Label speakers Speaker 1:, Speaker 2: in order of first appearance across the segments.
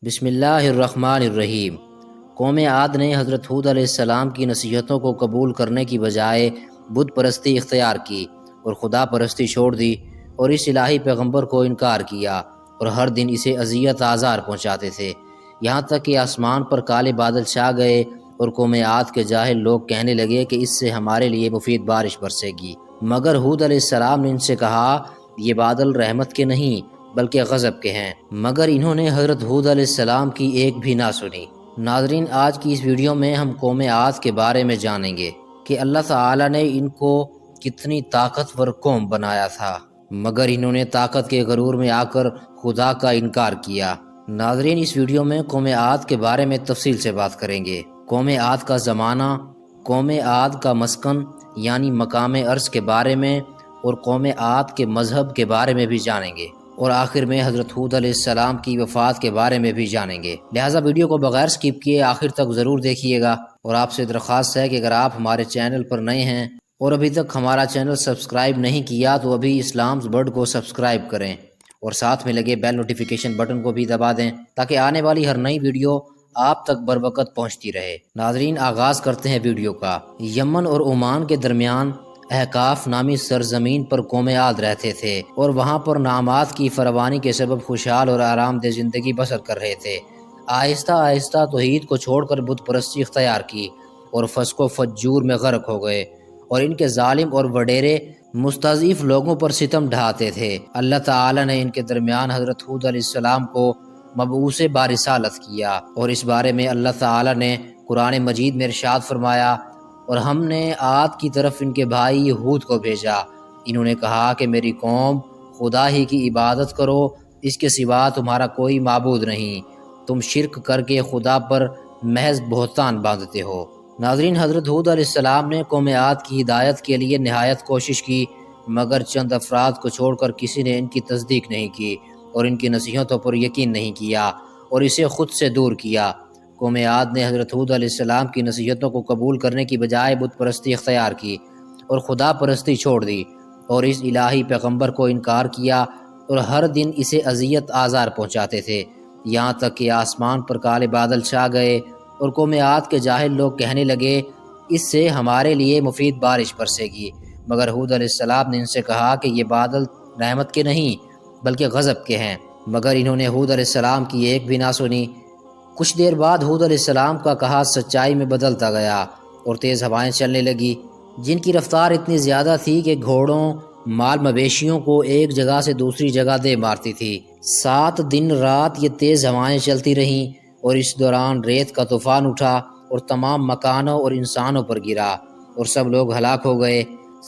Speaker 1: بسم اللہ الرحمن الرحیم۔ قوم عاد نے حضرت ہود علیہ السلام کی نصیحتوں کو قبول کرنے کی بجائے بت پرستی اختیار کی اور خدا پرستی چھوڑ دی اور اس الہی پیغمبر کو انکار کیا اور ہر دن اسے اذیت آزار پہنچاتے تھے، یہاں تک کہ آسمان پر کالے بادل چھا گئے اور قوم عاد کے جاہل لوگ کہنے لگے کہ اس سے ہمارے لیے مفید بارش برسے گی، مگر ہود علیہ السلام نے ان سے کہا یہ بادل رحمت کے نہیں بلکہ غضب کے ہیں، مگر انہوں نے حضرت ہود علیہ السلام کی ایک بھی نہ سنی۔ ناظرین، آج کی اس ویڈیو میں ہم قوم عاد کے بارے میں جانیں گے کہ اللہ تعالی نے ان کو کتنی طاقتور قوم بنایا تھا، مگر انہوں نے طاقت کے غرور میں آ کر خدا کا انکار کیا۔ ناظرین، اس ویڈیو میں قوم عاد کے بارے میں تفصیل سے بات کریں گے، قوم عاد کا زمانہ، قوم عاد کا مسکن یعنی مقام عرض کے بارے میں، اور قوم عاد کے مذہب کے بارے میں بھی جانیں گے، اور آخر میں حضرت ہود علیہ السلام کی وفات کے بارے میں بھی جانیں گے۔ لہٰذا ویڈیو کو بغیر سکپ کیے آخر تک ضرور دیکھیے گا، اور آپ سے درخواست ہے کہ اگر آپ ہمارے چینل پر نئے ہیں اور ابھی تک ہمارا چینل سبسکرائب نہیں کیا تو ابھی اسلامز ورلڈ کو سبسکرائب کریں اور ساتھ میں لگے بیل نوٹیفیکیشن بٹن کو بھی دبا دیں تاکہ آنے والی ہر نئی ویڈیو آپ تک بروقت پہنچتی رہے۔ ناظرین، آغاز کرتے ہیں ویڈیو کا۔ یمن اور عمان کے درمیان احقاف نامی سرزمین پر قوم عاد رہتے تھے اور وہاں پر نعمات کی فراوانی کے سبب خوشحال اور آرام دہ زندگی بسر کر رہے تھے۔ آہستہ آہستہ توحید کو چھوڑ کر بت پرستی اختیار کی اور فسق و فجور میں غرق ہو گئے، اور ان کے ظالم اور وڈیرے مستضعف لوگوں پر ستم ڈھاتے تھے۔ اللہ تعالی نے ان کے درمیان حضرت ہود علیہ السلام کو مبعوث برسالت کیا، اور اس بارے میں اللہ تعالی نے قرآن مجید میں ارشاد فرمایا، اور ہم نے عاد کی طرف ان کے بھائی ہود کو بھیجا، انہوں نے کہا کہ میری قوم خدا ہی کی عبادت کرو، اس کے سوا تمہارا کوئی معبود نہیں، تم شرک کر کے خدا پر محض بہتان باندھتے ہو۔ ناظرین، حضرت ہود علیہ السلام نے قوم عاد کی ہدایت کے لیے نہایت کوشش کی، مگر چند افراد کو چھوڑ کر کسی نے ان کی تصدیق نہیں کی اور ان کی نصیحتوں پر یقین نہیں کیا اور اسے خود سے دور کیا۔ قوم عاد نے حضرت ہود علیہ السلام کی نصیحتوں کو قبول کرنے کی بجائے بت پرستی اختیار کی اور خدا پرستی چھوڑ دی اور اس الہی پیغمبر کو انکار کیا اور ہر دن اسے اذیت آزار پہنچاتے تھے، یہاں تک کہ آسمان پر کالے بادل چھا گئے اور قوم عاد کے جاہل لوگ کہنے لگے اس سے ہمارے لیے مفید بارش برسے گی، مگر ہود علیہ السلام نے ان سے کہا کہ یہ بادل رحمت کے نہیں بلکہ غضب کے ہیں، مگر انہوں نے ہود علیہ السلام کی ایک بھی نہ سنی۔ کچھ دیر بعد ہود علیہ السلام کا کہا سچائی میں بدلتا گیا اور تیز ہوائیں چلنے لگی جن کی رفتار اتنی زیادہ تھی کہ گھوڑوں مال مویشیوں کو ایک جگہ سے دوسری جگہ دے مارتی تھی۔ 7 دن رات یہ تیز ہوائیں چلتی رہیں اور اس دوران ریت کا طوفان اٹھا اور تمام مکانوں اور انسانوں پر گرا اور سب لوگ ہلاک ہو گئے،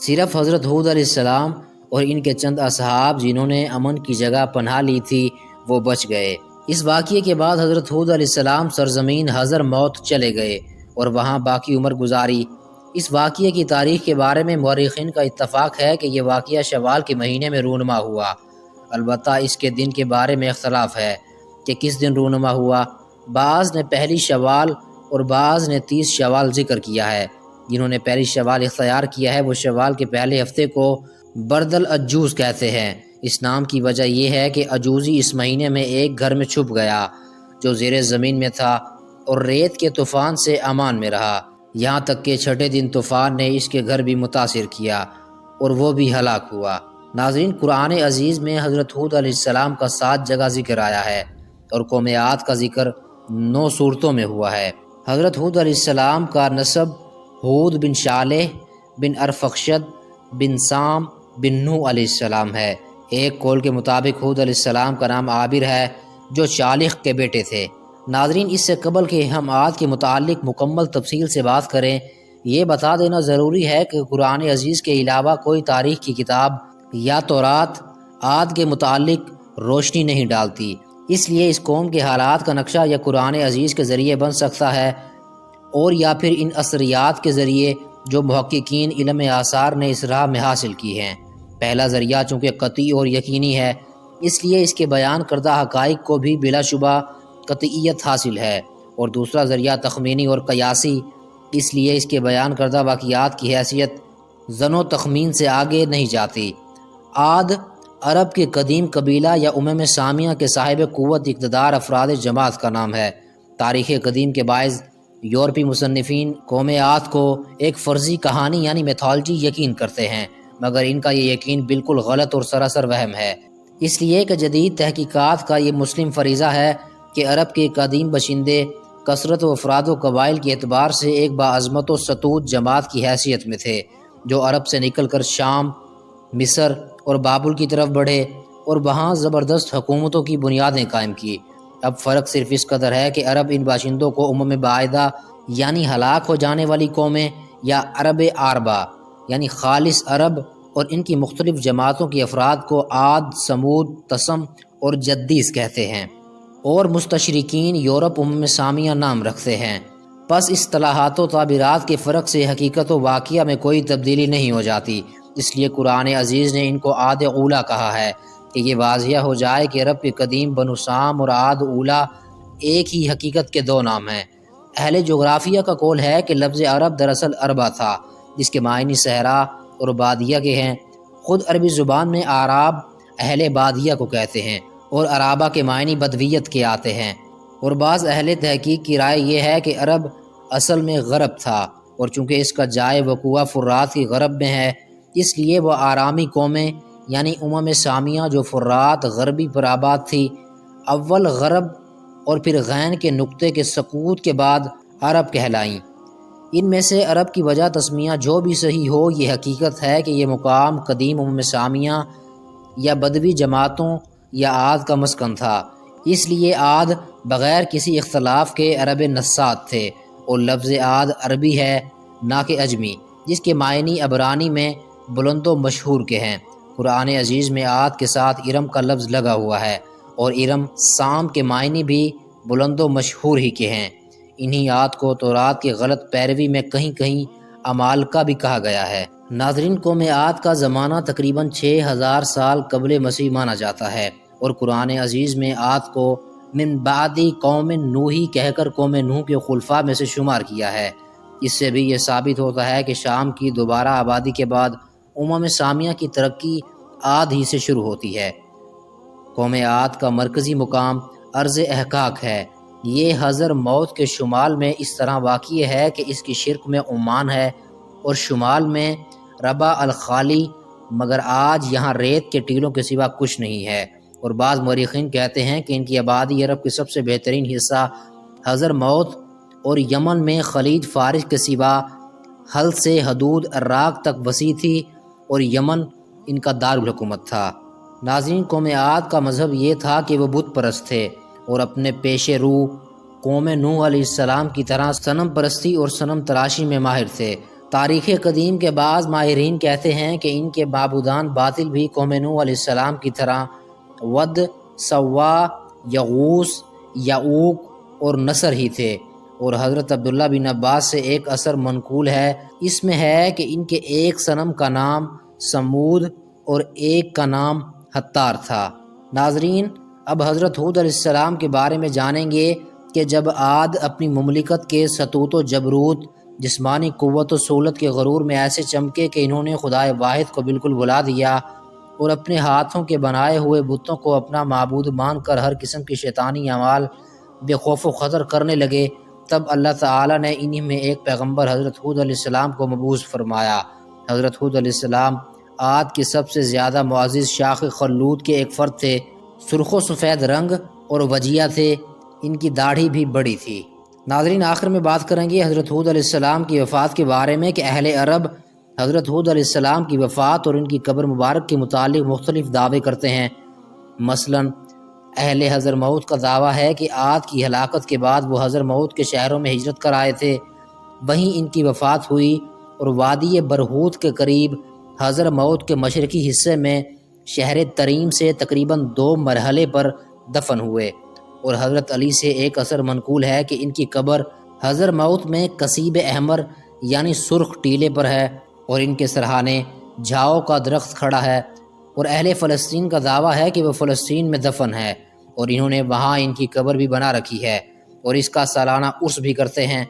Speaker 1: صرف حضرت ہود علیہ السلام اور ان کے چند اصحاب جنہوں نے امن کی جگہ پناہ لی تھی وہ بچ گئے۔ اس واقعے کے بعد حضرت ہود علیہ السلام سرزمین حضر موت چلے گئے اور وہاں باقی عمر گزاری۔ اس واقعے کی تاریخ کے بارے میں مورخین کا اتفاق ہے کہ یہ واقعہ شوال کے مہینے میں رونما ہوا، البتہ اس کے دن کے بارے میں اختلاف ہے کہ کس دن رونما ہوا۔ بعض نے پہلی شوال اور بعض نے 30 شوال ذکر کیا ہے۔ جنہوں نے پہلی شوال اختیار کیا ہے وہ شوال کے پہلے ہفتے کو برد العجوز کہتے ہیں۔ اس نام کی وجہ یہ ہے کہ عجوزی اس مہینے میں ایک گھر میں چھپ گیا جو زیر زمین میں تھا اور ریت کے طوفان سے امان میں رہا، یہاں تک کہ چھٹے دن طوفان نے اس کے گھر بھی متاثر کیا اور وہ بھی ہلاک ہوا۔ ناظرین، قرآن عزیز میں حضرت ہود علیہ السلام کا 7 جگہ ذکر آیا ہے اور قوم عاد کا ذکر 9 صورتوں میں ہوا ہے۔ حضرت ہود علیہ السلام کا نسب ہود بن صالح بن ارفخشد بن سام بن نوح علیہ السلام ہے۔ ایک قول کے مطابق ہود علیہ السلام کا نام عابر ہے جو شالخ کے بیٹے تھے۔ ناظرین، اس سے قبل کہ ہم عاد کے متعلق مکمل تفصیل سے بات کریں، یہ بتا دینا ضروری ہے کہ قرآن عزیز کے علاوہ کوئی تاریخ کی کتاب یا تورات عاد کے متعلق روشنی نہیں ڈالتی، اس لیے اس قوم کے حالات کا نقشہ یا قرآن عزیز کے ذریعے بن سکتا ہے اور یا پھر ان اثریات کے ذریعے جو محققین علم آثار نے اس راہ میں حاصل کی ہیں۔ پہلا ذریعہ چونکہ قطعی اور یقینی ہے، اس لیے اس کے بیان کردہ حقائق کو بھی بلا شبہ قطعیت حاصل ہے، اور دوسرا ذریعہ تخمینی اور قیاسی، اس لیے اس کے بیان کردہ واقعات کی حیثیت ظن و تخمین سے آگے نہیں جاتی۔ عاد عرب کے قدیم قبیلہ یا سامیہ کے صاحب قوت اقتدار افراد جماعت کا نام ہے۔ تاریخ قدیم کے باعث یورپی مصنفین قوم عاد کو ایک فرضی کہانی یعنی میتھولوجی یقین کرتے ہیں، مگر ان کا یہ یقین بالکل غلط اور سراسر وہم ہے، اس لیے کہ جدید تحقیقات کا یہ مسلم فریضہ ہے کہ عرب کے قدیم باشندے کثرت و افراد و قبائل کے اعتبار سے ایک باعظمت و ستوت جماعت کی حیثیت میں تھے، جو عرب سے نکل کر شام، مصر اور بابل کی طرف بڑھے اور وہاں زبردست حکومتوں کی بنیادیں قائم کی۔ اب فرق صرف اس قدر ہے کہ عرب ان باشندوں کو بعیدہ یعنی ہلاک ہو جانے والی قومیں، یا عرب عاربہ یعنی خالص عرب، اور ان کی مختلف جماعتوں کی افراد کو عاد، سمود، تسم اور جدیس کہتے ہیں، اور مستشرقین یورپ سامیہ نام رکھتے ہیں۔ پس اصطلاحات و تعبیرات کے فرق سے حقیقت و واقعہ میں کوئی تبدیلی نہیں ہو جاتی، اس لیے قرآن عزیز نے ان کو عاد اولا کہا ہے کہ یہ واضح ہو جائے کہ عرب کے قدیم بنو سام اور عاد اولا ایک ہی حقیقت کے دو نام ہیں۔ اہل جغرافیہ کا قول ہے کہ لفظ عرب دراصل عربہ تھا، جس کے معنی صحرا اور بادیہ کے ہیں۔ خود عربی زبان میں اعراب اہل بادیہ کو کہتے ہیں، اور عرابہ کے معنی بدویت کے آتے ہیں، اور بعض اہل تحقیق کی رائے یہ ہے کہ عرب اصل میں غرب تھا، اور چونکہ اس کا جائے وقوع فرات کی غرب میں ہے، اس لیے وہ آرامی قومیں یعنی سامیہ جو فرات غربی پر آباد تھی، اول غرب اور پھر غین کے نقطے کے سقوط کے بعد عرب کہلائیں۔ ان میں سے عرب کی وجہ تسمیہ جو بھی صحیح ہو، یہ حقیقت ہے کہ یہ مقام قدیم سامیہ یا بدوی جماعتوں یا عاد کا مسکن تھا، اس لیے عاد بغیر کسی اختلاف کے عرب نسات تھے، اور لفظ عاد عربی ہے نہ کہ اجمی، جس کے معنی عبرانی میں بلند و مشہور کے ہیں۔ قرآن عزیز میں عاد کے ساتھ ارم کا لفظ لگا ہوا ہے، اور ارم سام کے معنی بھی بلند و مشہور ہی کے ہیں۔ انہی عاد کو تورات کے غلط پیروی میں کہیں کہیں عمالقہ بھی کہا گیا ہے۔ ناظرین، قوم عاد کا زمانہ تقریباً 6000 سال قبل مسیح مانا جاتا ہے، اور قرآن عزیز میں عاد کو من بعدی قوم نوحی کہہ کر قوم نوح کے خلفاء میں سے شمار کیا ہے۔ اس سے بھی یہ ثابت ہوتا ہے کہ شام کی دوبارہ آبادی کے بعد سامیہ کی ترقی عاد ہی سے شروع ہوتی ہے۔ قوم عاد کا مرکزی مقام ارض احقاق ہے۔ یہ حضر موت کے شمال میں اس طرح واقع ہے کہ اس کی شرق میں عمان ہے اور شمال میں ربع الخالی، مگر آج یہاں ریت کے ٹیلوں کے سوا کچھ نہیں ہے، اور بعض مورخین کہتے ہیں کہ ان کی آبادی عرب کے سب سے بہترین حصہ حضر موت اور یمن میں خلیج فارس کے سوا حل سے حدود عراق تک وسیع تھی، اور یمن ان کا دارالحکومت تھا۔ ناظرین، قوم عاد کا مذہب یہ تھا کہ وہ بت پرست تھے، اور اپنے پیش رو قوم نوح علیہ السلام کی طرح صنم پرستی اور صنم تراشی میں ماہر تھے۔ تاریخ قدیم کے بعض ماہرین کہتے ہیں کہ ان کے معبودان باطل بھی قوم نوح علیہ السلام کی طرح ود، سوا، یغوث، یعوق اور نصر ہی تھے، اور حضرت عبداللہ بن عباس سے ایک اثر منقول ہے، اس میں ہے کہ ان کے ایک صنم کا نام سمود اور ایک کا نام حتار تھا۔ ناظرین، اب حضرت ہود علیہ السلام کے بارے میں جانیں گے کہ جب عاد اپنی مملکت کے سطوت و جبروت، جسمانی قوت و سہولت کے غرور میں ایسے چمکے کہ انہوں نے خدائے واحد کو بالکل بھلا دیا، اور اپنے ہاتھوں کے بنائے ہوئے بتوں کو اپنا معبود مان کر ہر قسم کی شیطانی اعمال بے خوف و خطر کرنے لگے، تب اللہ تعالیٰ نے انہی میں ایک پیغمبر حضرت ہود علیہ السلام کو مبعوث فرمایا۔ حضرت ہود علیہ السلام عاد کی سب سے زیادہ معزز شاخ خلود کے ایک فرد تھے، سرخ و سفید رنگ اور وجیہ تھے، ان کی داڑھی بھی بڑی تھی۔ ناظرین، آخر میں بات کریں گے حضرت ہود علیہ السلام کی وفات کے بارے میں کہ اہل عرب حضرت ہود علیہ السلام کی وفات اور ان کی قبر مبارک کے متعلق مختلف دعوے کرتے ہیں۔ مثلاً اہل حضر موت کا دعویٰ ہے کہ عاد کی ہلاکت کے بعد وہ حضر موت کے شہروں میں ہجرت کر آئے تھے، وہیں ان کی وفات ہوئی، اور وادی برہوت کے قریب حضر موت کے مشرقی حصے میں شہر تریم سے تقریباً 2 مرحلے پر دفن ہوئے، اور حضرت علی سے ایک اثر منقول ہے کہ ان کی قبر حضر موت میں کسیب احمر یعنی سرخ ٹیلے پر ہے، اور ان کے سرہانے جھاؤ کا درخت کھڑا ہے، اور اہل فلسطین کا دعویٰ ہے کہ وہ فلسطین میں دفن ہے، اور انہوں نے وہاں ان کی قبر بھی بنا رکھی ہے، اور اس کا سالانہ عرس بھی کرتے ہیں،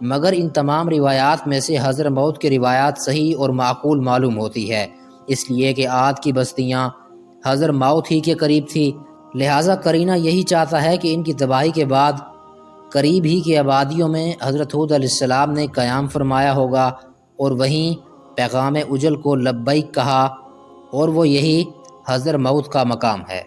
Speaker 1: مگر ان تمام روایات میں سے حضر موت کی روایات صحیح اور معقول معلوم ہوتی ہے، اس لیے کہ عاد کی بستیاں حضر موت ہی کے قریب تھی، لہٰذا قرینہ یہی چاہتا ہے کہ ان کی تباہی کے بعد قریب ہی کی آبادیوں میں حضرت ہود علیہ السلام نے قیام فرمایا ہوگا اور وہیں پیغام اجل کو لبیک کہا، اور وہ یہی حضر موت کا مقام ہے۔